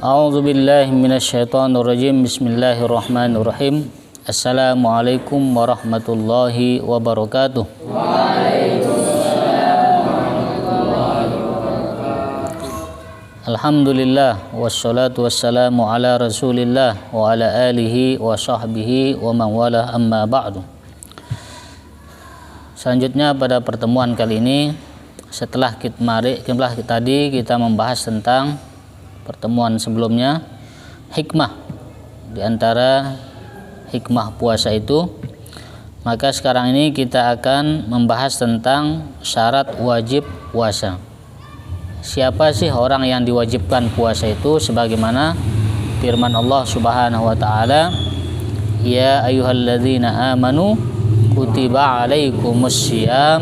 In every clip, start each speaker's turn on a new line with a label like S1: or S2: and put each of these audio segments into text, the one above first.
S1: A'udzu billahi minasyaitonir rajim. Bismillahirrahmanirrahim. Assalamualaikum warahmatullahi wabarakatuh. Alhamdulillah wassalatu wassalamu ala Rasulillah wa ala alihi wa sahbihi wa man wala, amma ba'du. Selanjutnya pada pertemuan kali ini, setelah tadi kita membahas tentang pertemuan sebelumnya hikmah di antara hikmah puasa itu, maka sekarang ini kita akan membahas tentang syarat wajib puasa. Siapa sih orang yang diwajibkan puasa itu, sebagaimana firman Allah Subhanahu wa taala, ya ayyuhalladzina amanu kutiba alaikumussyiyam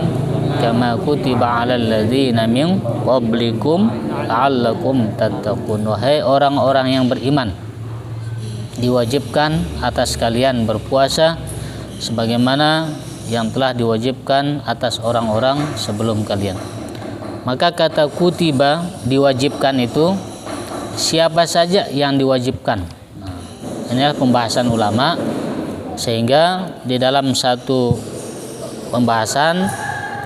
S1: kama kutiba alal ladzina min qablikum la'allakum tattaqun. Wahai orang-orang yang beriman, diwajibkan atas kalian berpuasa sebagaimana yang telah diwajibkan atas orang-orang sebelum kalian. Maka kata kutiba, diwajibkan itu siapa saja yang diwajibkan. Inilah pembahasan ulama, sehingga di dalam satu pembahasan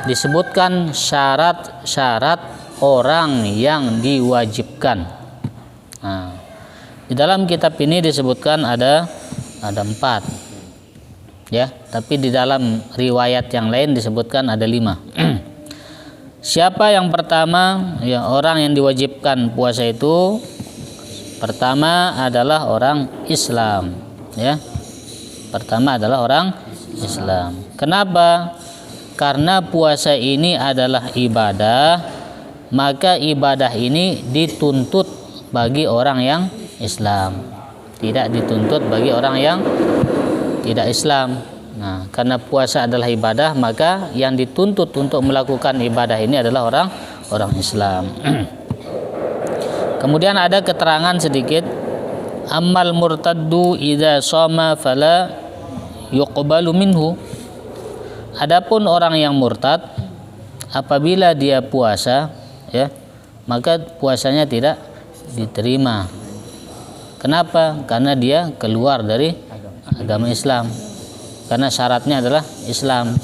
S1: disebutkan syarat-syarat orang yang diwajibkan. Nah, di dalam kitab ini disebutkan ada 4, ya. Tapi di dalam riwayat yang lain disebutkan ada 5. Siapa yang pertama, ya, orang yang diwajibkan puasa itu pertama adalah orang Islam, ya. Pertama adalah orang Islam. Kenapa? Karena puasa ini adalah ibadah, maka ibadah ini dituntut bagi orang yang Islam, tidak dituntut bagi orang yang tidak Islam. Nah, karena puasa adalah ibadah, maka yang dituntut untuk melakukan ibadah ini adalah orang Islam. Kemudian ada keterangan sedikit, ammal murtaddu idza shoma fala yuqbalu minhu. Adapun orang yang murtad, apabila dia puasa, ya, maka puasanya tidak diterima. Kenapa? Karena dia keluar dari agama Islam. Karena syaratnya adalah Islam.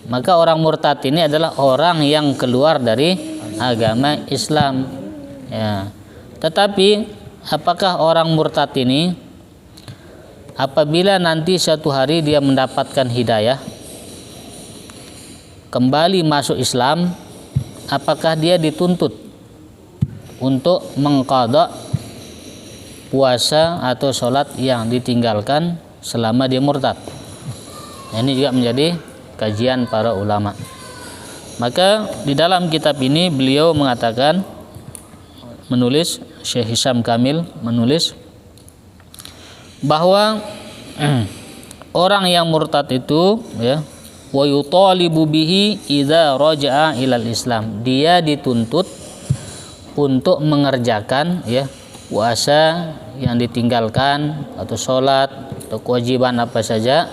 S1: Maka orang murtad ini adalah orang yang keluar dari agama Islam, ya. Tetapi apakah orang murtad ini apabila nanti suatu hari dia mendapatkan hidayah, kembali masuk Islam, apakah dia dituntut untuk mengqadha puasa atau sholat yang ditinggalkan selama dia murtad? Ini juga menjadi kajian para ulama. Maka di dalam kitab ini beliau mengatakan, menulis, Syekh Hisham Kamil menulis bahwa orang yang murtad itu, ya, wa yutalibu bihi idza raja'a ilal Islam, dia dituntut untuk mengerjakan, ya, puasa yang ditinggalkan atau sholat atau kewajiban apa saja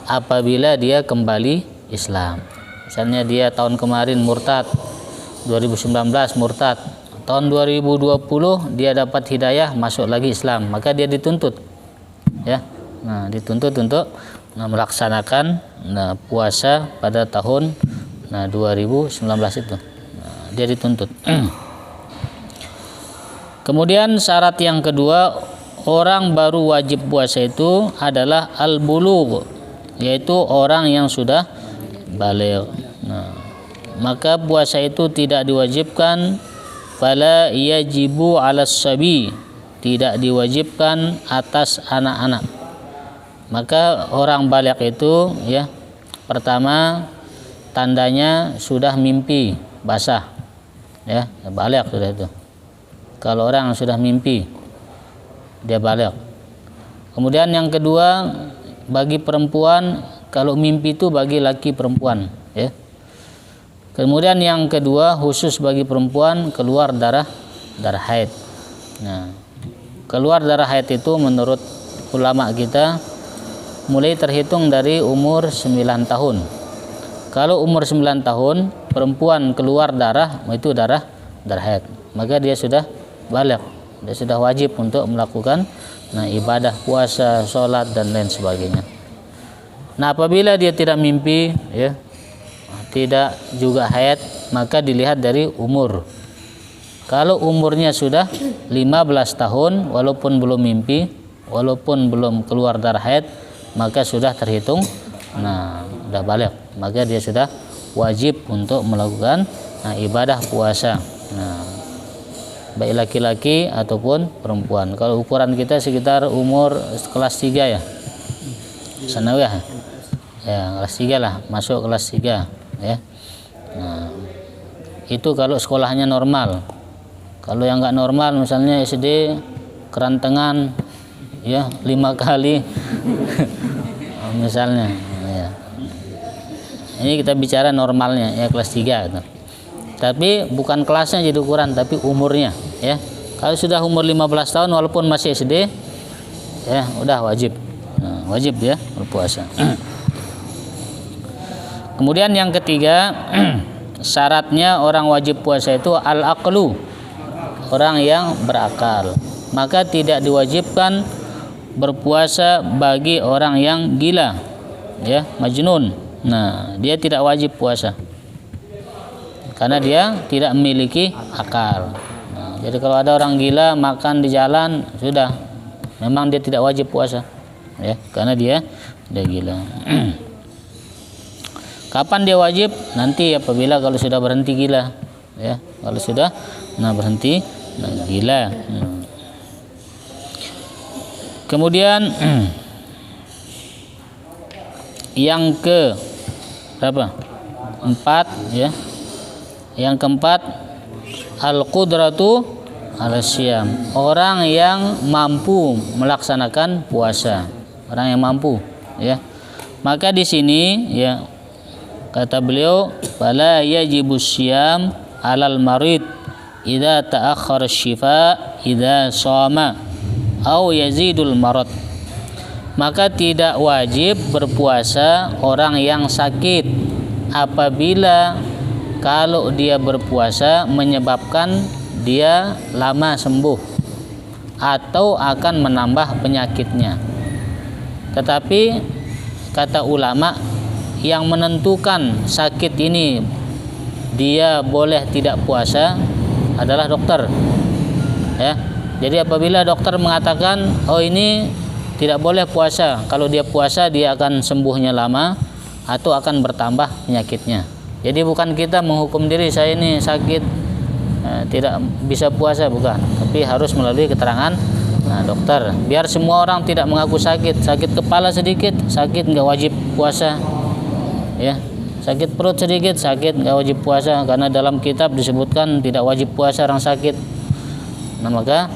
S1: apabila dia kembali Islam. Misalnya dia tahun kemarin murtad, 2019 murtad, tahun 2020 dia dapat hidayah masuk lagi Islam, maka dia dituntut, ya, dituntut untuk melaksanakan puasa pada tahun 2019 itu. Dia dituntut. Kemudian syarat yang kedua, orang baru wajib puasa itu adalah al-bulugh, yaitu orang yang sudah baligh. Maka puasa itu tidak diwajibkan, fala yajibu 'alas sabi, tidak diwajibkan atas anak-anak. Maka orang baligh itu, ya, pertama tandanya sudah mimpi basah, ya, baligh sudah itu. Kalau orang sudah mimpi, dia baligh. Kemudian yang kedua, bagi perempuan, kalau mimpi itu bagi laki perempuan, ya. Kemudian yang kedua, khusus bagi perempuan, keluar darah haid. Nah, keluar darah haid itu menurut ulama kita mulai terhitung dari umur 9 tahun. Kalau umur 9 tahun perempuan keluar darah, itu darah haid, maka dia sudah baligh. dia sudah wajib untuk melakukan ibadah puasa, sholat dan lain sebagainya. Nah, apabila dia tidak mimpi, ya, tidak juga haid, maka dilihat dari umur. Kalau umurnya sudah 15 tahun, walaupun belum mimpi, walaupun belum keluar darah haid, maka sudah terhitung, sudah balik, maka dia sudah wajib untuk melakukan ibadah puasa. Baik laki-laki ataupun perempuan. Kalau ukuran kita sekitar umur kelas 3 ya, sanawiyah ya, kelas 3 lah, masuk kelas 3 ya. Itu kalau sekolahnya normal. Kalau yang nggak normal, misalnya SD kerantengan ya 5 kali misalnya ya. Ini kita bicara normalnya ya, kelas 3 gitu. Tapi bukan kelasnya jadi ukuran, tapi umurnya ya. Kalau sudah umur 15 tahun walaupun masih SD ya, udah wajib. Wajib ya berpuasa. Kemudian yang ketiga, syaratnya orang wajib puasa itu al-aqlu, orang yang berakal. Maka tidak diwajibkan berpuasa bagi orang yang gila ya, majnun. Dia tidak wajib puasa karena dia tidak memiliki akal. Jadi kalau ada orang gila makan di jalan, sudah, memang dia tidak wajib puasa ya, karena dia gila. Kapan dia wajib? Nanti apabila kalau sudah berhenti gila ya, kalau sudah berhenti gila. Kemudian yang ke berapa? 4 ya. Yang keempat, al-qudratu ala syiyam, orang yang mampu melaksanakan puasa, orang yang mampu ya. Maka di sini ya, kata beliau, fala yajibus syiyam alal marid idza ta'akhkhara syifa idza shama au yazidul marad. Maka tidak wajib berpuasa orang yang sakit apabila kalau dia berpuasa menyebabkan dia lama sembuh atau akan menambah penyakitnya. Tetapi kata ulama, yang menentukan sakit ini dia boleh tidak puasa adalah dokter ya. Jadi apabila dokter mengatakan ini tidak boleh puasa, kalau dia puasa dia akan sembuhnya lama atau akan bertambah penyakitnya. Jadi bukan kita menghukum diri, saya ini sakit tidak bisa puasa, bukan, tapi harus melalui keterangan dokter. Biar semua orang tidak mengaku sakit kepala sedikit sakit nggak wajib puasa ya, sakit perut sedikit sakit nggak wajib puasa, karena dalam kitab disebutkan tidak wajib puasa orang sakit. Maka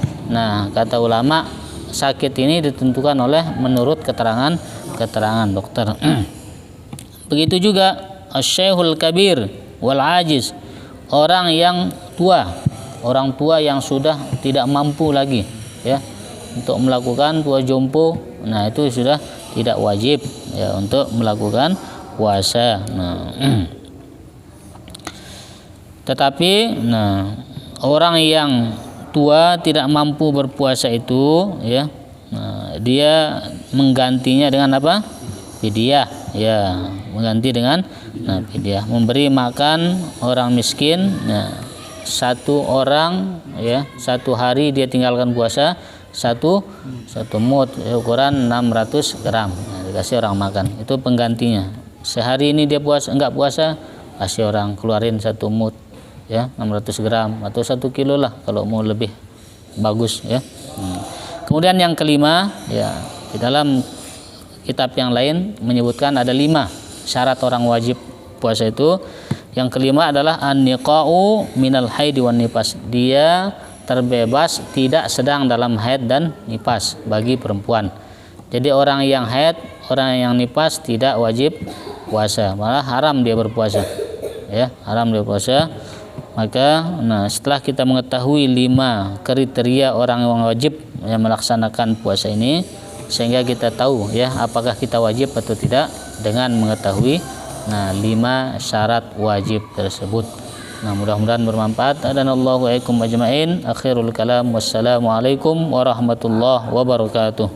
S1: kata ulama, sakit ini ditentukan oleh menurut keterangan dokter. Begitu juga asy-syaikhul kabir wal ajiz, orang yang tua, orang tua yang sudah tidak mampu lagi ya untuk melakukan, tua jompo, itu sudah tidak wajib ya untuk melakukan puasa. Tetapi orang yang tua tidak mampu berpuasa itu ya, dia menggantinya dengan apa? Fidyah ya, mengganti dengan fidyah, memberi makan orang miskin. Satu orang ya, satu hari dia tinggalkan puasa satu mud ya, ukuran 600 gram dikasih orang makan, itu penggantinya. Sehari ini dia enggak puasa, kasih orang keluarin 1 mud ya, 600 gram atau 1 kilo lah kalau mau lebih bagus ya. Kemudian yang kelima ya, di dalam kitab yang lain menyebutkan ada 5 syarat orang wajib puasa itu. Yang kelima adalah an-niqa'u minal haid wan nifas, dia terbebas tidak sedang dalam haid dan nifas bagi perempuan. Jadi orang yang haid, orang yang nifas tidak wajib puasa, malah haram dia berpuasa ya, haram dia puasa. Maka setelah kita mengetahui 5 kriteria orang yang wajib yang melaksanakan puasa ini, sehingga kita tahu ya apakah kita wajib atau tidak dengan mengetahui 5 syarat wajib tersebut. Nah, mudah-mudahan bermanfaat. Adanallahu wa iyyakum ajmain. Akhirul kalam, wassalamualaikum warahmatullahi wabarakatuh.